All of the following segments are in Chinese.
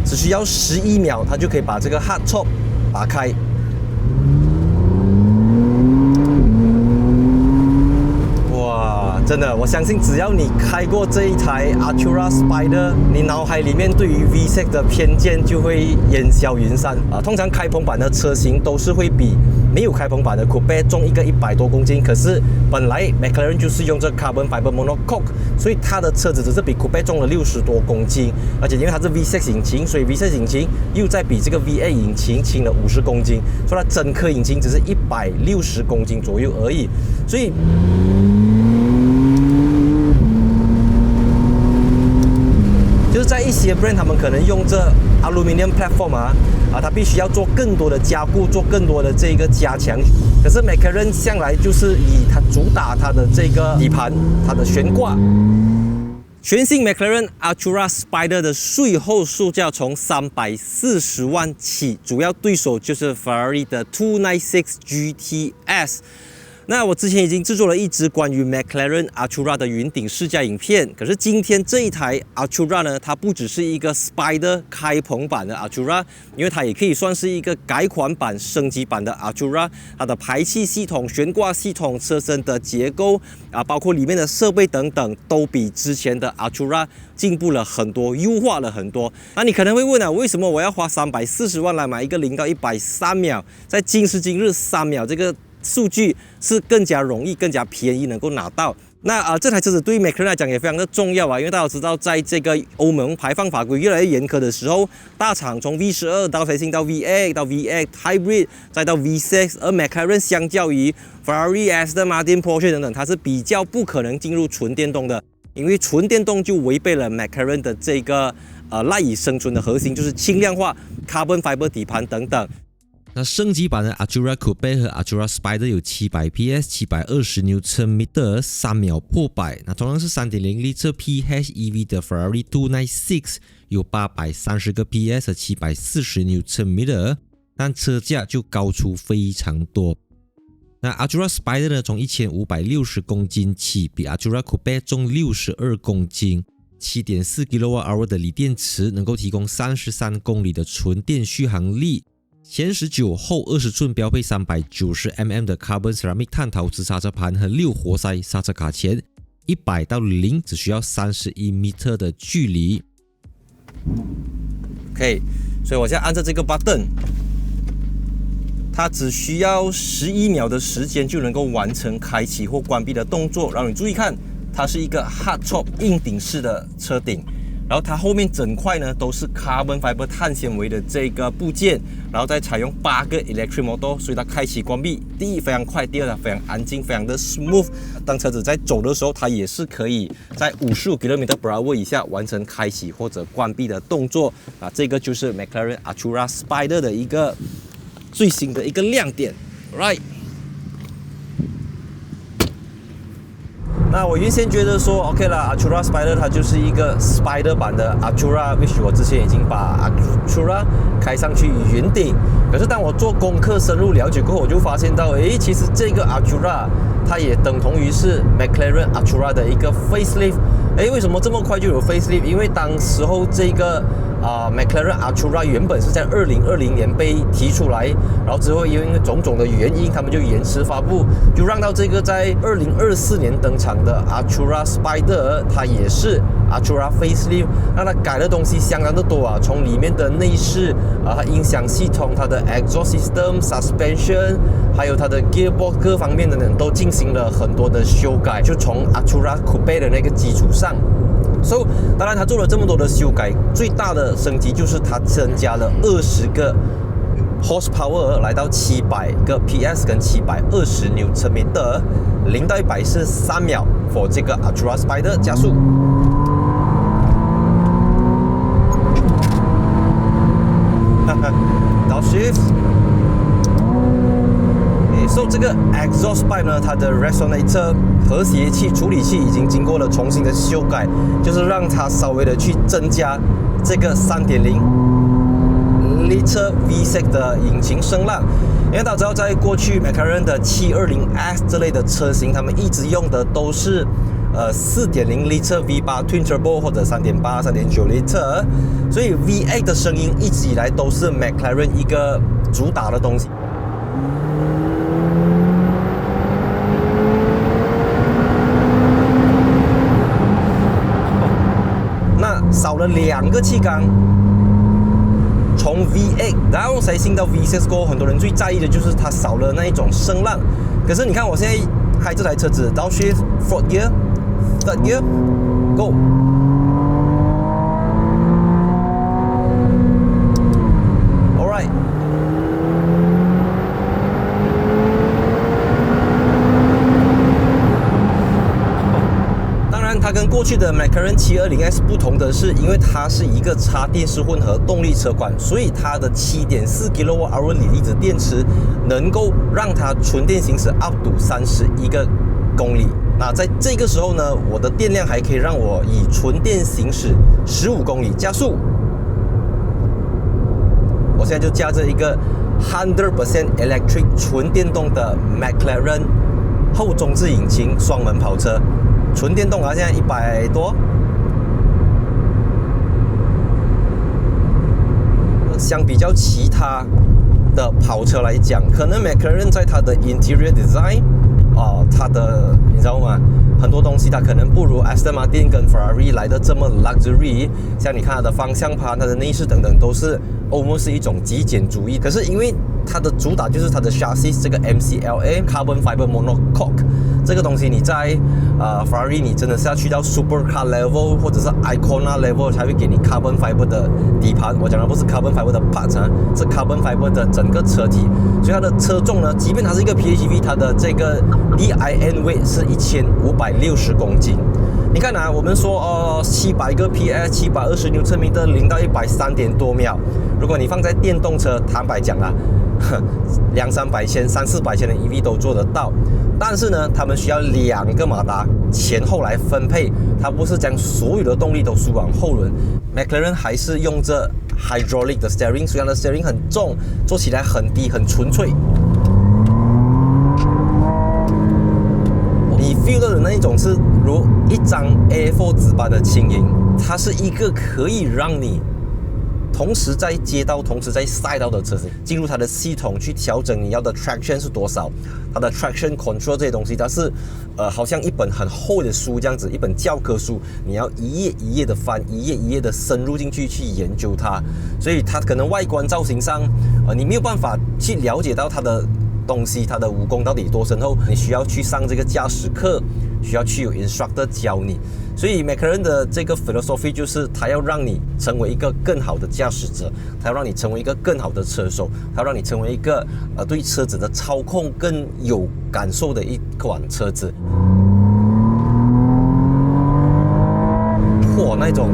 只需要11秒，它就可以把这个 hardtop 打开。哇，真的，我相信只要你开过这一台 Artura Spider， 你脑海里面对于 VSEC 的偏见就会烟消云散啊。通常开棚版的车型都是会比没有开棚版的 Coupe 重一个100多公斤，可是本来 McLaren 就是用这 Carbon Fiber Monocoque， 所以它的车子只是比 Coupe 重了60多公斤，而且因为它是 V6 引擎，所以 V6 引擎又再比这个 V8 引擎轻了50公斤，所以它整颗引擎只是160公斤左右而已，所以就是在一些 brand 他们可能用这 aluminium platform 它必须要做更多的加固，做更多的这个加强。可是 McLaren 向来就是以它主打它的这个底盘，它的悬挂。全新 McLaren Artura Spider 的税后售价从340万起，主要对手就是 Ferrari 的296 GTS。那我之前已经制作了一支关于 McLaren Artura 的云顶试驾影片，可是今天这一台 Artura 呢，它不只是一个 Spider 开棚版的 Artura， 因为它也可以算是一个改款版、升级版的 Artura。它的排气系统、悬挂系统、车身的结构包括里面的设备等等，都比之前的 Artura 进步了很多，优化了很多。那你可能会问为什么我要花340万来买一个0到100 3秒，在今时今日3秒这个数据是更加容易、更加便宜能够拿到。那这台车子对于 McLaren 来讲也非常的重要因为大家知道，在这个欧盟排放法规越来越严苛的时候，大厂从 V12 到飞行到 V8 到 V8 Hybrid 再到 V6， 而 McLaren 相较于 Ferrari、Aston Martin、Porsche 等等，它是比较不可能进入纯电动的，因为纯电动就违背了 McLaren 的这个赖以生存的核心，就是轻量化、Carbon Fiber 底盘等等。那升级版的 Artura Coupe 和 Artura Spider 有700 PS、720 Nm， 3秒破百。那同样是 3.0 L PHEV 的 Ferrari 296有830个 PS 和740 Nm， 但车价就高出非常多。那 Artura Spider 呢，从1560公斤起，比 Artura Coupe 重62公斤。7.4 kWh 的锂电池能够提供33公里的纯电续航力。前19后20寸，标配 390mm 的 Carbon Ceramic 碳陶瓷刹车盘和6活塞刹车卡钳，100到0只需要31米的距离。OK， 所以我现在按照这个 button， 它只需要11秒的时间就能够完成开启或关闭的动作。然后你注意看，它是一个 hardtop 硬顶式的车顶。然后它后面整块呢都是 Carbon Fiber 碳纤维的这个部件，然后再采用8个 Electric Motor， 所以它开启关闭，第一非常快，第二它非常安静，非常的 smooth。当车子在走的时候，它也是可以在55 km/h 以下完成开启或者关闭的动作这个就是 McLaren Artura Spider 的一个最新的一个亮点 ，right？那我原先觉得说 OK 啦 ，Artura Spider 它就是一个 Spider 版的 Artura，which 我之前已经把 Artura 开上去云顶。可是当我做功课深入了解过后，我就发现到，其实这个 Artura 它也等同于是 McLaren Artura 的一个 facelift。为什么这么快就有 facelift？ 因为当时候这个McLaren Artura 原本是在2020年被提出来，然后之后因为种种的原因，他们就延迟发布，就让到这个在2024年登场的 Artura Spider， 它也是 Artura facelift， 让它改的东西相当的多从里面的内饰它音响系统、它的 exhaust system、suspension， 还有它的 gearbox 各方面的都进行了很多的修改，就从 Artura Coupe 的那个基础上。当然，它做了这么多的修改，最大的升级就是它增加了20个 horsepower， 来到700个 PS 跟720 Nm， 0到100是3秒 for 这个 Artura Spider 加速。到 shift。这个 exhaust pipe 呢，它的 resonator 和谐器处理器已经经过了重新的修改，就是让它稍微的去增加这个 3.0 L V6 的引擎声浪。因为大家知道，在过去 McLaren 的720S 这类的车型，他们一直用的都是4.0 litre V8 Twin Turbo 或者3.8、3.9 litre，所以 V8 的声音一直以来都是 McLaren 一个主打的东西。那少了2个气缸。从 V8 然后才进到 V6 过后，很多人最在意的就是它少了那一种声浪。可是你看我现在开这台车子 ，Downshift Fourth Gear Third Gear Go。Alright。它跟过去的 McLaren 720S 不同的是，因为它是一个插电式混合动力车款，所以它的7.4 kWh 锂离子电池能够让它纯电行驶 up to 31公里。那在这个时候呢，我的电量还可以让我以纯电行驶15公里加速。我现在就驾着一个 100% electric 纯电动的 McLaren 后中置引擎双门跑车。纯电动啊，现在100多。相比较其他的跑车来讲，可能 McLaren 在它的 interior design 它的你知道吗？很多东西它可能不如 Aston Martin 跟 Ferrari 来的这么 luxury。像你看它的方向盘、它的内饰等等，都是 almost 是一种极简主义。可是因为它的主打就是它的 chassis 这个 MCLA Carbon Fiber Monocoque 这个东西，你在Ferrari 你真的是要去到 Supercar level 或者是 Icona level 才会给你 Carbon Fiber 的底盘。我讲的不是 Carbon Fiber 的 parts 啊，是 Carbon Fiber 的整个车体。所以它的车重呢，即便它是一个 PHEV， 它的这个 DIN weight 是1560公斤。你看啊，我们说700个 PS， 720牛车米的0到100 3点多秒。如果你放在电动车，坦白讲啊，200-300千、300-400千的 EV 都做得到。但是呢，他们需要2个马达前后来分配，它不是将所有的动力都输往后轮。McLaren 还是用着 hydraulic 的 steering， 虽然的 steering 很重，做起来很低很纯粹。你 feel 到的那一种是如一张 A4 纸般的轻盈，它是一个可以让你同时在街道、同时在赛道的车子，进入它的系统去调整你要的 traction 是多少，它的 traction control 这些东西，它是好像一本很厚的书这样子，一本教科书，你要一页一页的翻，一页一页的深入进去研究它，所以它可能外观造型上，你没有办法去了解到它的东西，它的武功到底多深厚，你需要去上这个驾驶课，需要去有 instructor 教你。所以 McLaren 的这个 philosophy 就是它要让你成为一个更好的驾驶者，它要让你成为一个更好的车手，它要让你成为一个对车子的操控更有感受的一款车子。那种。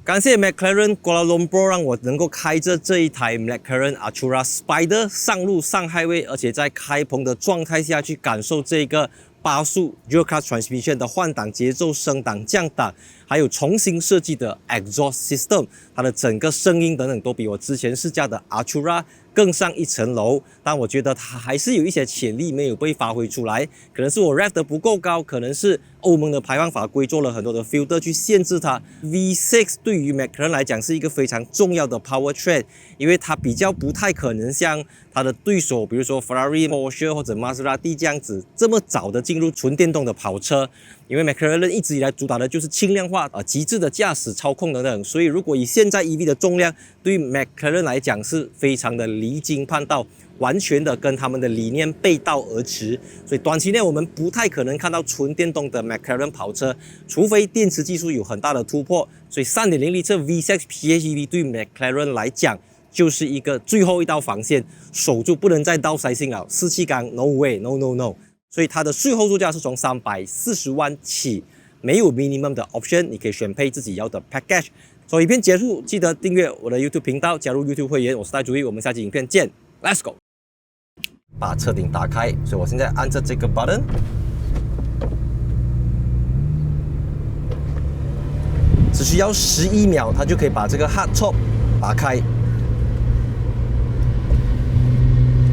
感谢 McLaren Kuala Lumpur 让我能够开着这一台 McLaren Artura Spider 上路上 highway， 而且在开棚的状态下去感受这个8速 Dual Clutch Transmission 的换挡节奏、升档、降档，还有重新设计的 Exhaust System， 它的整个声音等等都比我之前试驾的 Artura 更上一层楼，但我觉得它还是有一些潜力没有被发挥出来，可能是我 rev 的不够高，可能是欧盟的排放法规做了很多的 filter 去限制它。V6 对于 McLaren 来讲是一个非常重要的 powertrain， 因为它比较不太可能像它的对手，比如说 Ferrari、Porsche 或者 Maserati 这样子这么早的进入纯电动的跑车。因为 McLaren 一直以来主打的就是轻量化、极致的驾驶操控等等，所以如果以现在 EV 的重量，对于 McLaren 来讲是非常的离经叛道，完全的跟他们的理念背道而驰，所以短期内我们不太可能看到纯电动的 McLaren 跑车，除非电池技术有很大的突破。所以 3.0 litre V6 PHEV 对 McLaren 来讲就是一个最后一道防线，守住不能再倒塞性了，4气缸 no way no no no。所以它的税后售价是从340万起，没有 minimum 的 option， 你可以选配自己要的 package。所以影片结束，记得订阅我的 YouTube 频道，加入 YouTube 会员，我是戴主义，我们下期影片见 ，Let's go！ 把车顶打开，所以我现在按着这个 button， 只需要11秒，它就可以把这个 hardtop 打开。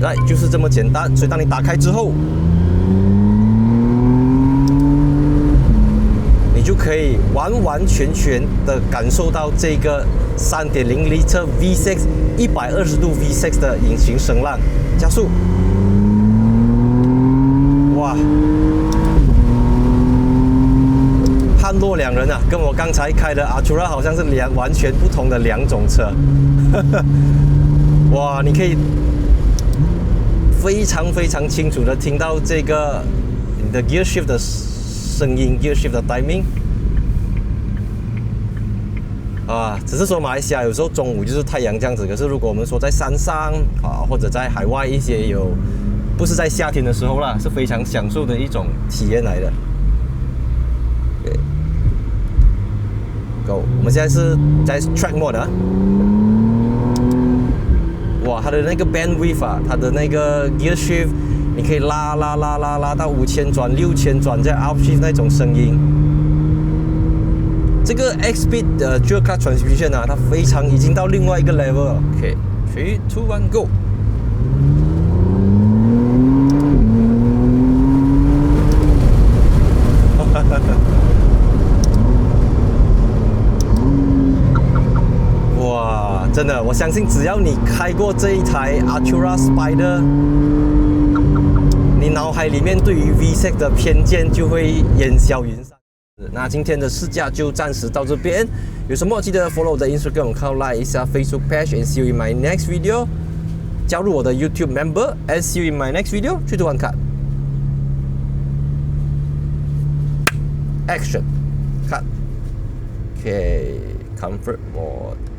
来，就是这么简单。所以当你打开之后，你就可以完完全全的感受到这个3.0 L V6 120度 V6 的引擎声浪。加速，哇！判若两人啊，跟我刚才开的 Artura 好像是完全不同的两种车。哇，你可以非常清楚的听到这个你的 gear shift 的声音 ，gear shift 的 timing。啊，只是说马来西亚有时候中午就是太阳这样子，可是如果我们说在山上啊，或者在海外一些不是在夏天的时候啦，是非常享受的一种体验来的。Go， 我们现在是在 track mode 啊。哇，它的那个 bandwidth 啊，它的那个 gear shift， 你可以拉到5000转、6000转，在 upshift 那种声音。这个 X-Speed 的 Dual Clutch Transmission 啊，它已经到另外一个 level 了。OK， 3、2、1 ，Go！ 哇，真的，我相信只要你开过这一台 Artura Spider， 你脑海里面对于 V6 的偏见就会烟消云散。那今天的试驾就暂时到这边，有什么记得 follow 我的 Instagram， 靠 like 一下 Facebook page，and see you in my next video。加入我的 YouTube member，and see you in my next video。去图案看 ，Action， 看 ，OK， Comfort Mode。